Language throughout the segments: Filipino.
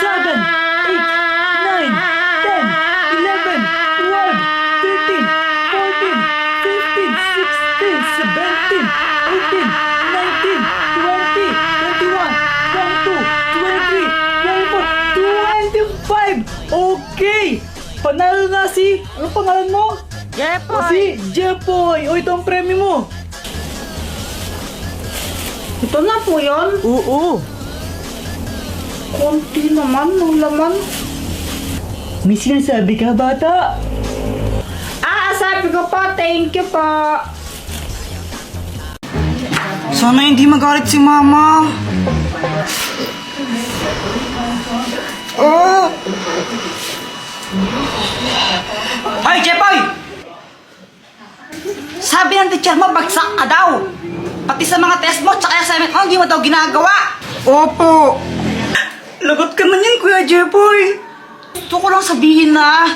7, 8, 9, 10, 11, 12, 13, 14, 15, 16, 17, 18, 19, 20, 21, 22, 23, 24, 25! Okay! Panalo na si... Ano pangalan mo? O Jepoy! si Jepoy! O ito ang premyo mo! Ito na po yun. Oo! Konti naman ng laman. May sinasabi ka, bata? Sabi ko po, thank you po. Sana hindi magalit si mama. Oh! Hoy, Jepoy! Sabi ng teacher mo, bagsak ka daw. Pati sa mga test mo, tsaka assignment mo, hindi mo daw ginagawa. Opo. Lagot ka man yan, Kuya Jepoy. Gusto ko lang sabihin na,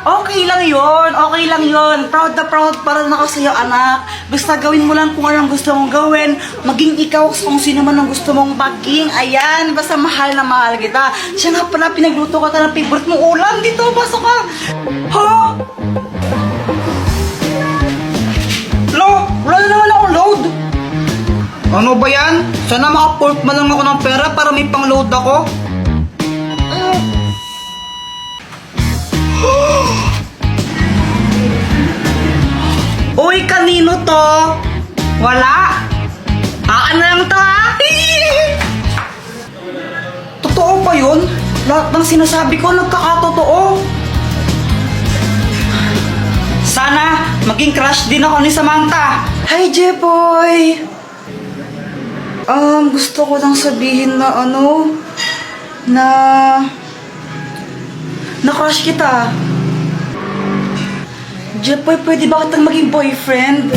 okay lang yon. Proud na proud para na ako sa'yo, anak. Basta gawin mo lang kung anong gusto mong gawin. Maging ikaw kung sino man ang gusto mong maging. Ayan, basta mahal na mahal kita. Siya nga pala, pinagluto ka ng favorite mong ulam. Dito, pasok ka. Ha? Lo, wala na naman akong load. Ano ba yan? Sana maka-port man lang ako ng pera para may pang-load ako. Uy, kanino to? Wala? Aan na lang to, ha? Totoo ba yun? Lahat ng sinasabi ko nagkakatotoo. Sana maging crush din ako ni Samantha. Hi, Jepoy! Gusto ko lang sabihin na na crush kita. Jepoy, pwede ba kitang maging boyfriend?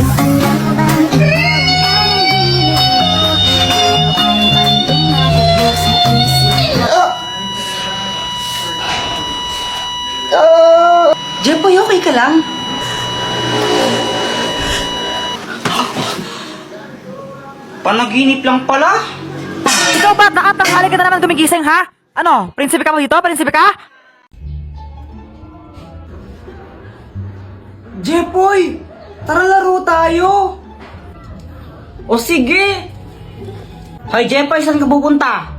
Jepoy, okay ka lang? Panaginip lang pala? Ikaw ba? Nakatanghali ka na naman gumigising, ha? Ano? Prinsipe ka mo dito? Prinsipe ka? Jepoy, tara laro tayo. O sige. Hoy, Jepay, saan ka pupunta?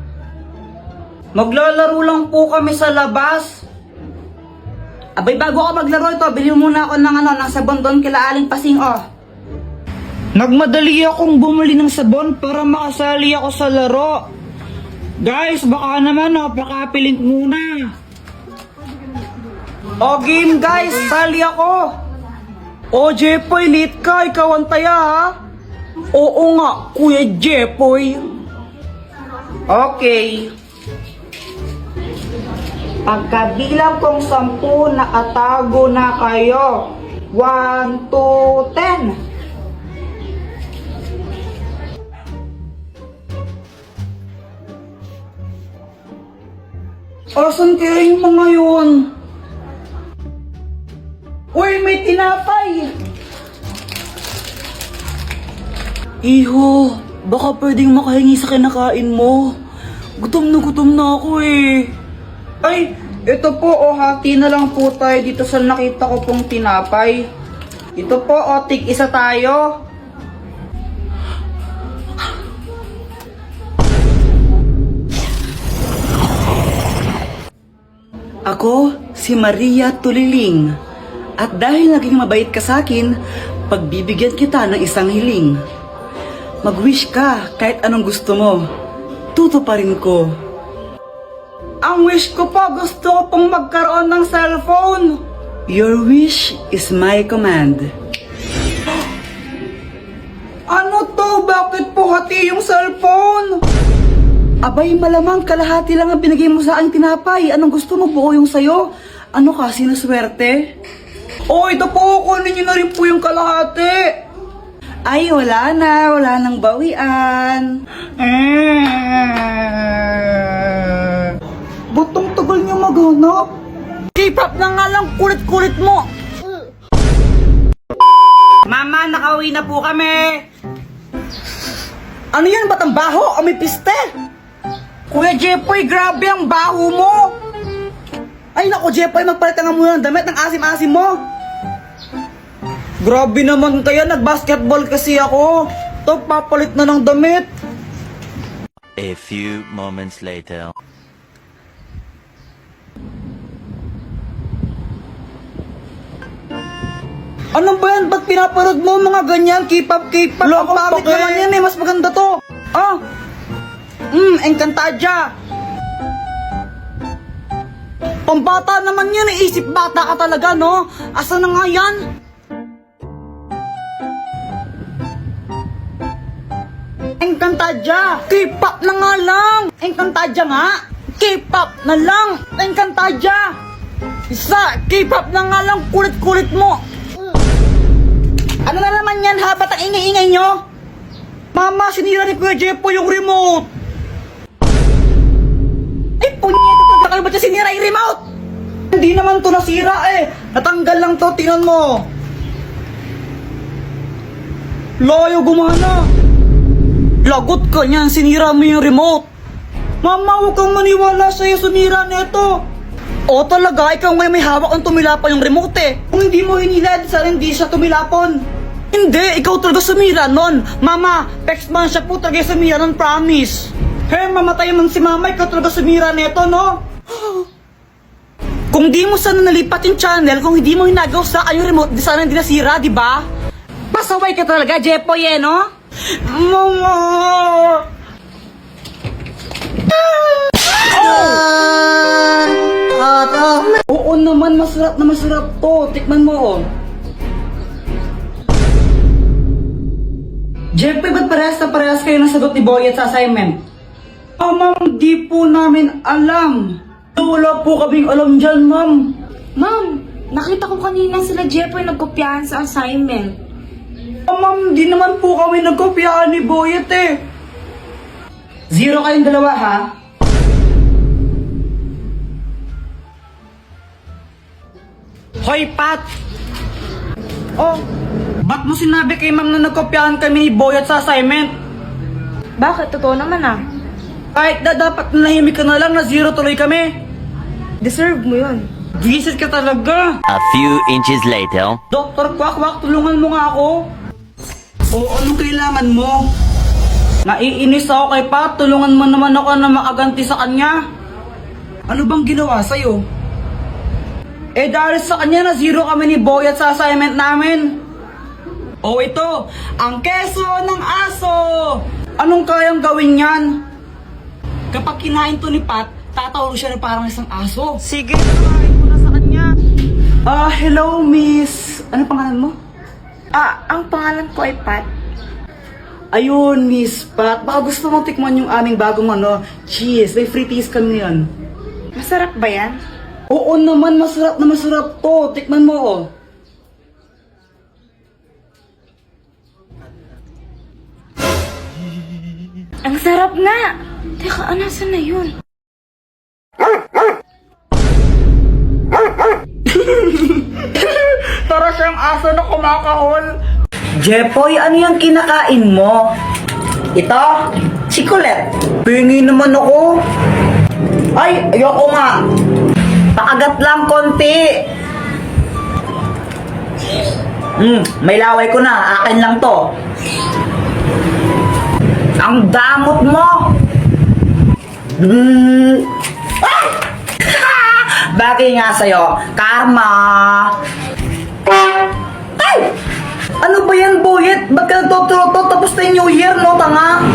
Maglalaro lang po kami sa labas. Abay, bago ako maglaro ito, bili mo muna ako ng sabon doon kila Aling Pasing, oh. Nagmadali akong bumili ng sabon para makasali ako sa laro. Guys, baka naman, napaka-piling muna. O, game guys, sali ako. O, Jepoy, late ka, ikaw ang taya, ha? Oo nga, Kuya Jepoy. Okay. Pagkabilang kong 10, nakatago na kayo. 1, 2, 10. Asan kaya yung mga yun? Uy, may tinapay! Iho, baka pwedeng makahingi sa kinakain mo. Gutom na ako eh. Ay, ito po o, hati na lang po tayo dito sa nakita ko pong tinapay. Ito po o, tig-isa tayo. Ako, si Maria Tuliling. At dahil naging mabait ka sa akin, pagbibigyan kita ng isang hiling. Mag-wish ka kahit anong gusto mo. Tutuparin ko. Ang wish ko po, gusto ko pong magkaroon ng cellphone. Your wish is my command. Ano to? Bakit po hati yung cellphone? Abay, malamang kalahati lang ang binigay mo sa aking tinapay. Anong gusto mo, buo yung sayo? Ano ka, sinuswerte? Oh, ito po, kunin niyo na rin po yung kalahati. Ay, wala nang bawian. Butong tagal niyo maghanap. K-pop na nga lang, kulit-kulit mo. Mama, nakauwi na po kami. Ano yan, ba't ang baho? May piste. Kuya Jepoy, grabe ang baho mo. Ay nako, Jepoy, magpalit ka nga muna ng damit ng asim-asim mo. Grabe naman kaya, nag-basketball kasi ako. To, papalit na ng damit. A few moments later. Ano ba yan? Ba't pinapanood mo mga ganyan? K-pop? Ang pangit naman yan eh. Mas maganda to. Ah! Encantadia. Pambata naman yan eh. Isip bata ka talaga, no? Asa na nga yan? Encantadia. K-pop na nga lang. Encantadia nga. K-pop na lang. Encantadia. Isa, K-pop na nga lang. Kulit-kulit mo. Ano na naman yan ha? Ba't ang ingay-ingay nyo? Mama, sinira ni Kuya Jepo yung remote. Ay, punyeta talaga kayo. Ba't siya sinira yung remote? Hindi naman to nasira eh. Natanggal lang to, tingnan mo. Layo gumana. Lagot ka niyan, sinira mo yung remote. Mama, huwag kang maniwala sa'yo, sumira nito. O talaga, ikaw ngayon may hawak ang tumilapon yung remote eh. Kung hindi mo hinilad, sana hindi siya tumilapon. Hindi, ikaw talaga sumira nun. Mama, Pexman siya po talaga sumira nun, promise. Hey, mamatay man si mama, ikaw talaga sumira nito, no? Kung di mo sana nalipat yung channel, kung hindi mo hinagaw sa yung remote, di sana hindi nasira, di ba? Pasaway ka talaga, Jepoy, eh, no? Mama! Oo naman, masarap na masarap to. Tikman mo, oh. Jepoy, ba't parehas kayo ng sagot ni Boyet sa assignment? Ma'am, di po namin alam. Wala po kaming alam dyan, ma'am. Ma'am, nakita ko kanina sila Jepoy nagkopyahan sa assignment. Ma'am, di naman po kami nagkopyahan ni Boyet eh. 0 kayong dalawa, ha? Hoy, Pat! Oh, ba't mo sinabi kay ma'am na nagkopyahan kami ni Boyet sa assignment? Bakit? Totoo naman ah. Kahit na dapat nahimik ka na lang na 0 tuloy kami. Deserve mo yun. Visit ka talaga. A few inches later. Dr. Quack, tulungan mo nga ako. O O anong kailangan mo? Naiinis ako kay Pat, tulungan mo naman ako na makaganti sa kanya. Ano bang ginawa sa'yo? Eh dahil sa kanya na zero kami ni Boyet sa assignment namin. O ito, ang keso ng aso! Anong kayang gawin yan? Kapag kinain to ni Pat, tatawag siya na parang isang aso. Sige, kinain ko na sa kanya. Hello miss. Ano pangalan mo? Ang pangalan ko ay Pat. Ayun, Miss Pat. Baka gusto mong tikman yung aming bagong cheese. May free teas kami ngayon. Masarap ba yan? Oo naman, masarap na masarap to. Tikman mo, oh. Ang sarap nga! Teka, nasan na yun? Para siyang aso na kumakahol. Jepoy, ano yung kinakain mo? Ito? Chikolet. Pingi naman ako. Ay, ayoko nga. Pakagat lang konti. May laway ko na. Akin lang to. Ang damot mo. Ah! Bagay nga sa'yo. Karma. Ay! Ano ba yan, Boyet? Ba't ka nagtuturo-to tapos na yung New Year, no, tanga?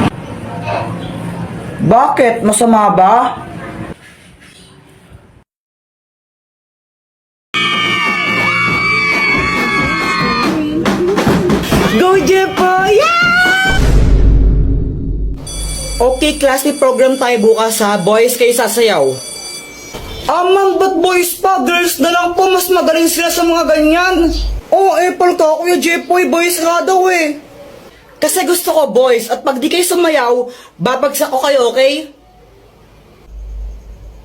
Bakit? Masama ba? Go, Jepo! Yeah! Okay, class, may program tayo bukas ha. Boys, kayo sasayaw. Ma'am, ba't boys pa? Girls na lang po. Mas magaling sila sa mga ganyan. Apple ka, Kuya Jepoy. Boys nga daw eh. Kasi gusto ko boys. At pag di kayo sumayaw, babagsak ko kayo, okay?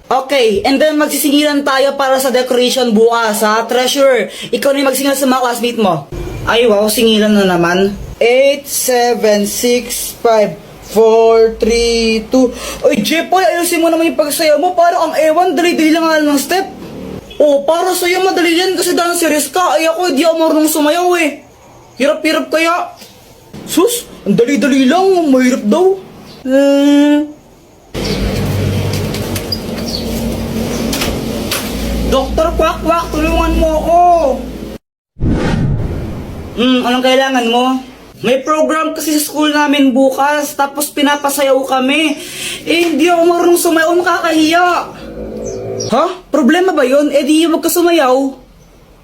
Okay, and then magsisingilan tayo para sa decoration bukas, ha? Treasure, ikaw na yung magsingilan sa mga classmate mo. Ay, wow, singilan na naman. 8, 7, 6, 5, 4, 3, 2... Ay, Jepoy, ayusin mo naman yung pagsayaw mo. Parang ang ewan, dali-dali lang nga ng step. Para sa'yo madali yan kasi dahil serious ka. Ay ako, di ako marunong sumayaw eh. Hirap-hirap kaya. Sus, ang dali-dali lang. Mahirap daw. Doktor Kwak-Kwak, tulungan mo ako. Anong kailangan mo? May program kasi sa school namin bukas, tapos pinapasayaw kami. Hindi ako marunong sumayaw, makakahiya. Ha? Problema ba yun? Di wag ka sumayaw.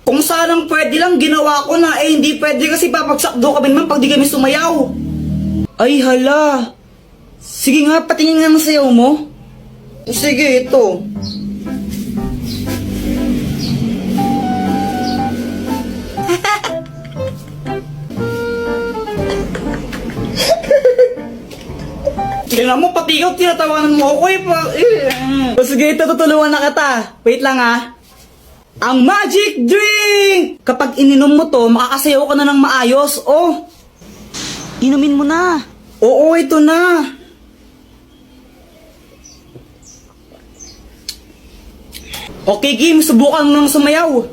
Kung sanang pwede lang, ginawa ko na. Hindi pwede kasi papagsak do kami naman pag di kami sumayaw. Ay hala. Sige nga, patingin nga ng sayaw mo. Sige, ito. Tingnan mo, pati ikaw, tinatawanan mo ako eh. Sige, ito, tutulungan na kita. Wait lang ha. Ang magic drink! Kapag ininom mo to, makakasayaw ka na ng maayos. Inumin mo na. Oo, ito na. Okay, game, subukan mo nang sumayaw.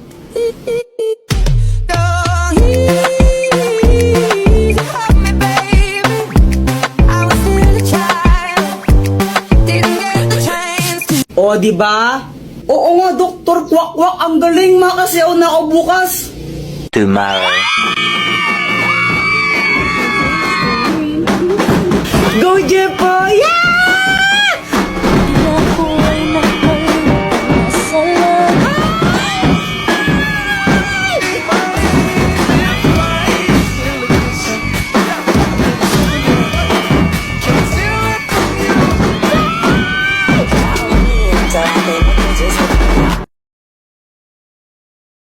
Diba? Oo nga, Dr. Kwak-Kwak, ang galing, makasayaw na ako bukas. Tomorrow.